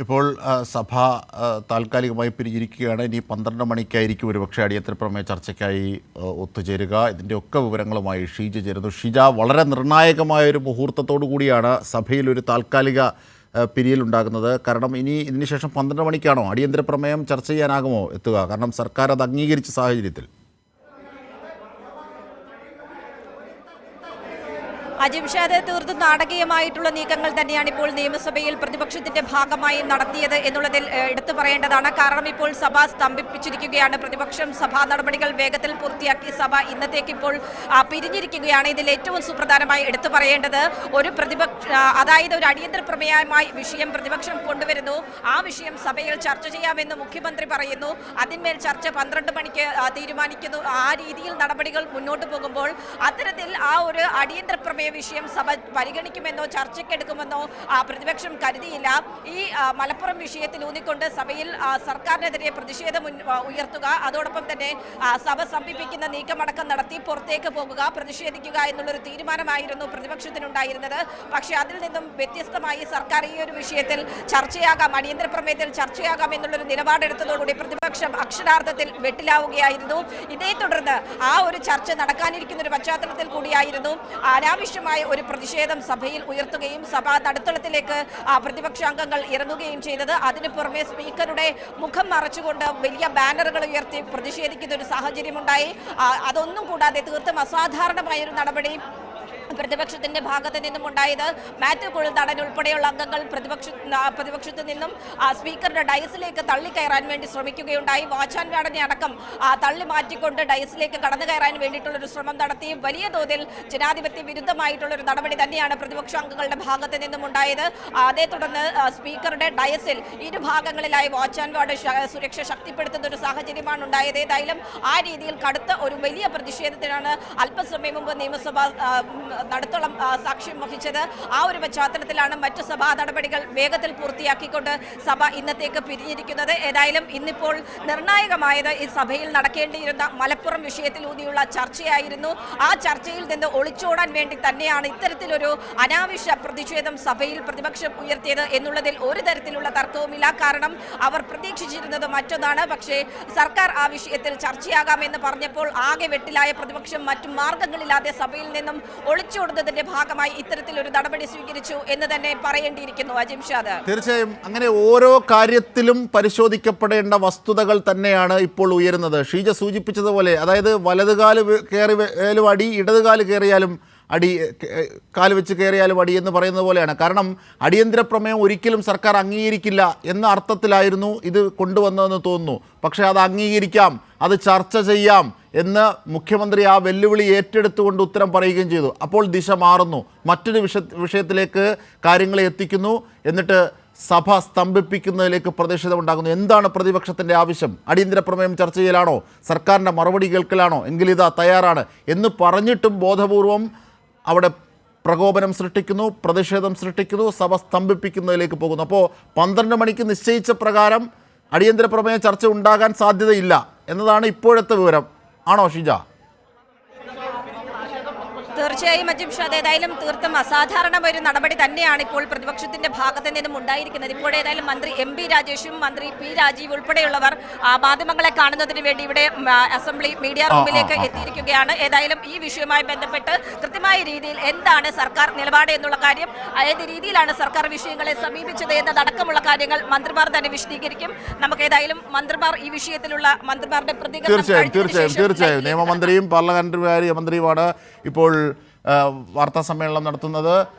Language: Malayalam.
ഇപ്പോൾ സഭ താൽക്കാലികമായി പിരിഞ്ഞിരിക്കുകയാണ്. ഇനി 12 മണിക്കായിരിക്കും ഒരുപക്ഷെ അടിയന്തര പ്രമേയ ചർച്ചയ്ക്കായി ഒത്തുചേരുക. ഇതിൻ്റെയൊക്കെ വിവരങ്ങളുമായി ഷീജ ചേരുന്നു. ഷീജ, വളരെ നിർണായകമായൊരു മുഹൂർത്തത്തോടു കൂടിയാണ് സഭയിൽ ഒരു താൽക്കാലിക പിരിയലുണ്ടാകുന്നത്. കാരണം ഇനി ഇതിനുശേഷം 12 മണിക്കാണോ അടിയന്തര പ്രമേയം ചർച്ച ചെയ്യാനാകുമോ എത്തുക? കാരണം സർക്കാർ അത് അംഗീകരിച്ച സാഹചര്യത്തിൽ. അജിംഷാദ്, തീർത്തും നാടകീയമായിട്ടുള്ള നീക്കങ്ങൾ തന്നെയാണ് ഇപ്പോൾ നിയമസഭയിൽ പ്രതിപക്ഷത്തിന്റെ ഭാഗമായി നടത്തിയത് എന്നുള്ളതിൽ എടുത്തു പറയേണ്ടതാണ്. കാരണം ഇപ്പോൾ സഭ സ്തംഭിപ്പിച്ചിരിക്കുകയാണ്. പ്രതിപക്ഷം സഭാ നടപടികൾ വേഗത്തിൽ പൂർത്തിയാക്കി സഭ ഇന്നത്തേക്ക് ഇപ്പോൾ പിരിഞ്ഞിരിക്കുകയാണ്. ഇതിൽ ഏറ്റവും സുപ്രധാനമായി എടുത്തു പറയേണ്ടത് അതായത് ഒരു അടിയന്തര പ്രമേയമായി വിഷയം പ്രതിപക്ഷം കൊണ്ടുവരുന്നു. ആ വിഷയം സഭയിൽ ചർച്ച ചെയ്യാമെന്ന് മുഖ്യമന്ത്രി പറയുന്നു. അതിന്മേൽ ചർച്ച 12 മണിക്ക് തീരുമാനിക്കുന്നു. ആ രീതിയിൽ നടപടികൾ മുന്നോട്ട് പോകുമ്പോൾ അത്തരത്തിൽ ആ ഒരു അടിയന്തര പ്രമേയ വിഷയം സഭ പരിഗണിക്കുമെന്നോ ചർച്ചയ്ക്കെടുക്കുമെന്നോ പ്രതിപക്ഷം കരുതിയില്ല. ഈ മലപ്പുറം വിഷയത്തിൽ ഊന്നിക്കൊണ്ട് സഭയിൽ സർക്കാരിനെതിരെ പ്രതിഷേധം ഉയർത്തുക, അതോടൊപ്പം തന്നെ സഭ സ്തംഭിപ്പിക്കുന്ന നീക്കമടക്കം നടത്തി പുറത്തേക്ക് പോകുക, പ്രതിഷേധിക്കുക എന്നുള്ളൊരു തീരുമാനമായിരുന്നു പ്രതിപക്ഷത്തിനുണ്ടായിരുന്നത്. പക്ഷേ അതിൽ നിന്നും വ്യത്യസ്തമായി സർക്കാർ ഈ ഒരു വിഷയത്തിൽ ചർച്ചയാകാം, അടിയന്തര പ്രമേയത്തിൽ ചർച്ചയാകാം എന്നുള്ളൊരു നിലപാടെടുത്തതോടുകൂടി പ്രതിപക്ഷം അക്ഷരാർത്ഥത്തിൽ വെട്ടിലാവുകയായിരുന്നു. ഇതേ തുടർന്ന് ആ ഒരു ചർച്ച നടക്കാനിരിക്കുന്ന ഒരു പശ്ചാത്തലത്തിൽ കൂടിയായിരുന്നു അനാവശ്യമായ ഒരു പ്രതിഷേധം സഭയിൽ ഉയർത്തുകയും സഭാ നടുത്തളത്തിലേക്ക് പ്രതിപക്ഷാംഗങ്ങൾ ഇറങ്ങുകയും ചെയ്തത്. അതിനു പുറമെ സ്പീക്കറുടെ മുഖം മറച്ചുകൊണ്ട് വലിയ ബാനറുകൾ ഉയർത്തി പ്രതിഷേധിക്കുന്ന ഒരു സാഹചര്യമുണ്ടായി. അതൊന്നും കൂടാതെ തീർത്തും അസാധാരണമായൊരു നടപടി പ്രതിപക്ഷത്തിന്റെ ഭാഗത്ത് നിന്നും ഉണ്ടായത്. മാത്യു കുഴൽനാടൻ ഉൾപ്പെടെയുള്ള അംഗങ്ങൾ പ്രതിപക്ഷത്തു നിന്നും സ്പീക്കറുടെ ഡയസിലേക്ക് തള്ളിക്കയറാൻ വേണ്ടി ശ്രമിക്കുകയുണ്ടായി. വാച്ചാൻ വാർഡനെ അടക്കം തള്ളി മാറ്റിക്കൊണ്ട് ഡയസിലേക്ക് കടന്നു കയറാൻ വേണ്ടിയിട്ടുള്ളൊരു ശ്രമം നടത്തി. വലിയ തോതിൽ ജനാധിപത്യ വിരുദ്ധമായിട്ടുള്ളൊരു നടപടി തന്നെയാണ് പ്രതിപക്ഷാംഗങ്ങളുടെ ഭാഗത്ത് നിന്നും ഉണ്ടായത്. അതേ തുടർന്ന് സ്പീക്കറുടെ ഡയസിൽ ഇരുഭാഗങ്ങളിലായി വാച്ചാൻ വാർഡ് സുരക്ഷ ശക്തിപ്പെടുത്തുന്ന ഒരു സാഹചര്യമാണ് ഉണ്ടായത്. ഏതായാലും ആ രീതിയിൽ കടുത്ത ഒരു വലിയ പ്രതിഷേധത്തിനാണ് അല്പസമയം മുമ്പ് നിയമസഭ നടുത്തോളം സാക്ഷ്യം വഹിച്ചത്. ആ ഒരു പശ്ചാത്തലത്തിലാണ് മറ്റു സഭാ നടപടികൾ വേഗത്തിൽ പൂർത്തിയാക്കിക്കൊണ്ട് സഭ ഇന്നത്തേക്ക് പിരിഞ്ഞിരിക്കുന്നത്. ഏതായാലും ഇന്നിപ്പോൾ നിർണായകമായത് ഈ സഭയിൽ നടക്കേണ്ടിയിരുന്ന മലപ്പുറം വിഷയത്തിൽ ഊന്നിയുള്ള ചർച്ചയായിരുന്നു. ആ ചർച്ചയിൽ നിന്ന് ഒളിച്ചോടാൻ വേണ്ടി തന്നെയാണ് ഇത്തരത്തിലൊരു അനാവശ്യ പ്രതിഷേധം സഭയിൽ പ്രതിപക്ഷം ഉയർത്തിയത് എന്നുള്ളതിൽ ഒരു തരത്തിലുള്ള തർക്കവുമില്ല. കാരണം അവർ പ്രതീക്ഷിച്ചിരുന്നത് മറ്റൊന്നാണ്. പക്ഷേ സർക്കാർ ആ വിഷയത്തിൽ ചർച്ചയാകാമെന്ന് പറഞ്ഞപ്പോൾ ആകെ വെട്ടിലായ പ്രതിപക്ഷം മറ്റു മാർഗങ്ങളില്ലാതെ സഭയിൽ നിന്നും ഒളിച്ചോടുന്നതിന്റെ ഭാഗമായി ഇത്തരത്തിലൊരു നടപടി സ്വീകരിച്ചു എന്ന് തന്നെ പറയേണ്ടിയിരിക്കുന്നു. അജിംഷാദ്, തീർച്ചയായും അങ്ങനെ ഓരോ കാര്യത്തിലും പരിശോധിക്കപ്പെടേണ്ട വസ്തുതകൾ തന്നെയാണ് ഇപ്പോൾ ഉയരുന്നത്. ഷീജ സൂചിപ്പിച്ചതുപോലെ, അതായത് വലതുകാല് കയറിയാലും അടി, ഇടതുകാല് കയറിയാലും അടി, കാല് വെച്ച് കയറിയാലും അടി എന്ന് പറയുന്നത് പോലെയാണ്. കാരണം അടിയന്തര പ്രമേയം ഒരിക്കലും സർക്കാർ അംഗീകരിക്കില്ല എന്ന അർത്ഥത്തിലായിരുന്നു ഇത് കൊണ്ടുവന്നതെന്ന് തോന്നുന്നു. പക്ഷേ അത് അംഗീകരിക്കാം, അത് ചർച്ച ചെയ്യാം എന്ന് മുഖ്യമന്ത്രി ആ വെല്ലുവിളി ഏറ്റെടുത്തുകൊണ്ട് ഉത്തരം പറയുകയും ചെയ്തു. അപ്പോൾ ദിശ മാറുന്നു, മറ്റൊരു വിഷയത്തിലേക്ക് കാര്യങ്ങളെ എത്തിക്കുന്നു. എന്നിട്ട് സഭ സ്തംഭിപ്പിക്കുന്നതിലേക്ക് പ്രതിഷേധമുണ്ടാകുന്നു. എന്താണ് പ്രതിപക്ഷത്തിൻ്റെ ആവശ്യം? അടിയന്തര പ്രമേയം ചർച്ച ചെയ്യലാണോ? സർക്കാരിൻ്റെ മറുപടി കേൾക്കലാണോ? എങ്കിലിതാ തയ്യാറാണ് എന്ന് പറഞ്ഞിട്ടും ബോധപൂർവം അവിടെ പ്രകോപനം സൃഷ്ടിക്കുന്നു, പ്രതിഷേധം സൃഷ്ടിക്കുന്നു, സഭ സ്തംഭിപ്പിക്കുന്നതിലേക്ക് പോകുന്നു. അപ്പോൾ 12 മണിക്ക് നിശ്ചയിച്ച പ്രകാരം അടിയന്തര പ്രമേയ ചർച്ച ഉണ്ടാകാൻ സാധ്യതയില്ല എന്നതാണ് ഇപ്പോഴത്തെ വിവരം. ആണോ ഷീജ? തീർച്ചയായും അജിംഷാദ്, ഏതായാലും തീർത്തും അസാധാരണമായ ഒരു നടപടി തന്നെയാണ് ഇപ്പോൾ പ്രതിപക്ഷത്തിന്റെ ഭാഗത്ത് നിന്നും ഉണ്ടായിരിക്കുന്നത്. ഇപ്പോൾ ഏതായാലും മന്ത്രി MP രാജേഷും മന്ത്രി P രാജീവ് ഉൾപ്പെടെയുള്ളവർ മാധ്യമങ്ങളെ കാണുന്നതിന് വേണ്ടി ഇവിടെ അസംബ്ലി മീഡിയ റൂമിലേക്ക് എത്തിയിരിക്കുകയാണ്. ഏതായാലും ഈ വിഷയവുമായി ബന്ധപ്പെട്ട് കൃത്യമായ രീതിയിൽ എന്താണ് സർക്കാർ നിലപാട് എന്നുള്ള കാര്യം, ഏത് രീതിയിലാണ് സർക്കാർ വിഷയങ്ങളെ സമീപിച്ചത് എന്നതടക്കമുള്ള കാര്യങ്ങൾ മന്ത്രിമാർ തന്നെ വിശദീകരിക്കും. നമുക്ക് ഏതായാലും മന്ത്രിമാർ ഈ വിഷയത്തിലുള്ള മന്ത്രിമാരുടെ പ്രതികരണം തീർച്ചയായും നിയമമന്ത്രിയും പാർലമെന്ററി മന്ത്രിയുമാണ് ഇപ്പോൾ വാർത്താ സമ്മേളനം നടത്തുന്നത്.